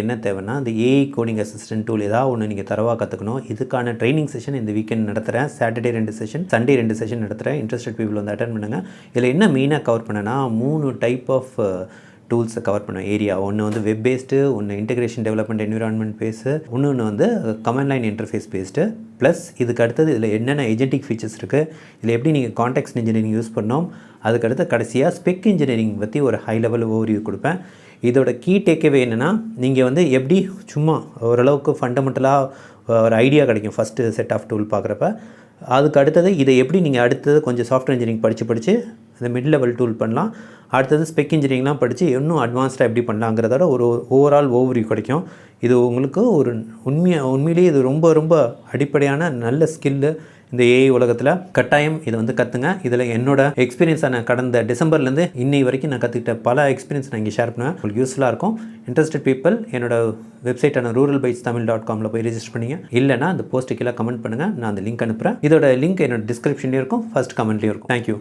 என்ன தேவைன்னா இந்த ஏஐ கோடிங் அசிஸ்டன்ட் டூல் ஏதாவது ஒன்று நீங்கள் தரவாக கற்றுக்கணும். இதுக்கான ட்ரைனிங் செஷன் இந்த வீக்கெண்ட் நடத்துகிறேன். சாட்டர்டே 2 செஷன், சண்டே 2 செஷன் நடத்துகிறேன். இன்ட்ரெஸ்டட் பீப்புள் வந்து அட்டன் பண்ணுங்கள். இதில் என்ன மெயினாக கவர் பண்ணேன்னா 3 டைப் ஆஃப் டூல்ஸை கவர் பண்ணுவேன். ஏரியா ஒன்று வந்து வெப் பேஸ்டு, ஒன்று இன்டெகிரேஷன் டெவலப்மெண்ட் என்விரான்மெண்ட் பேஸு, இன்னொன்று வந்து command line interface based. Plus இதுக்கு அடுத்தது இதில் என்னென்ன ஏஜென்டிக் ஃபீச்சர்ஸ் இருக்குது, இதில் எப்படி நீங்கள் கான்டெக்ஸ்ட் இன்ஜினியரிங் யூஸ் பண்ணோம், அதுக்கடுத்து கடைசியாக ஸ்பெக் இன்ஜினியரிங் பற்றி ஒரு ஹை லெவல் ஓவர்வியூ கொடுப்பேன். இதோட கீ டேக்அவே என்னென்னா, நீங்கள் வந்து எப்படி சும்மா ஓரளவுக்கு ஃபண்டமெண்டலாக ஒரு ஐடியா கிடைக்கும் ஃபஸ்ட்டு செட் ஆஃப் டூல் பார்க்குறப்ப. அதுக்கு அடுத்தது இதை எப்படி நீங்கள் அடுத்தது கொஞ்சம் சாஃப்ட்வேர் இன்ஜினியரிங் படித்து இந்த மிட் லெவல் டூல் பண்ணலாம். அடுத்தது ஸ்பெக் இன்ஜினியரிங்லாம் படித்து இன்னும் அட்வான்ஸ்டாக எப்படி பண்ணலாங்கிறதோட ஒரு ஓவரால் ஓவர்வியூ கிடைக்கும். இது உங்களுக்கு ஒரு உண்மையிலேயே இது ரொம்ப ரொம்ப அடிப்படையான நல்ல ஸ்கில்லு. இந்த ஏஐ உலகத்தில் கட்டாயம் இதை வந்து கற்றுங்க. இதில் என்னோட எக்ஸ்பீரியன்ஸை நான் கடந்த டிசம்பர்லேருந்து இன்னை வரைக்கும் நான் கற்றுக்கிட்ட பல எக்ஸ்பீரியன்ஸ் நான் இங்கே ஷேர் பண்ணுவேன். உங்களுக்கு யூஸ்ஃபுல்லாக இருக்கும். இன்ட்ரெஸ்டட் பீப்புள் என்னோட வெப்சைட்டான ruralbytestamil.com போய் ரெஜிஸ்டர் பண்ணிங்க. இல்லைனா அந்த போஸ்ட்டுக்கெல்லாம் கமெண்ட் பண்ணுங்கள், நான் அந்த லிங்க் அனுப்புகிறேன். இதோட லிங்க் என்னோட டிஸ்கிரிப்ஷன்லேயும் இருக்கும், ஃபர்ஸ்ட் கமெண்ட்லேயும் இருக்கும். தேங்க்யூ.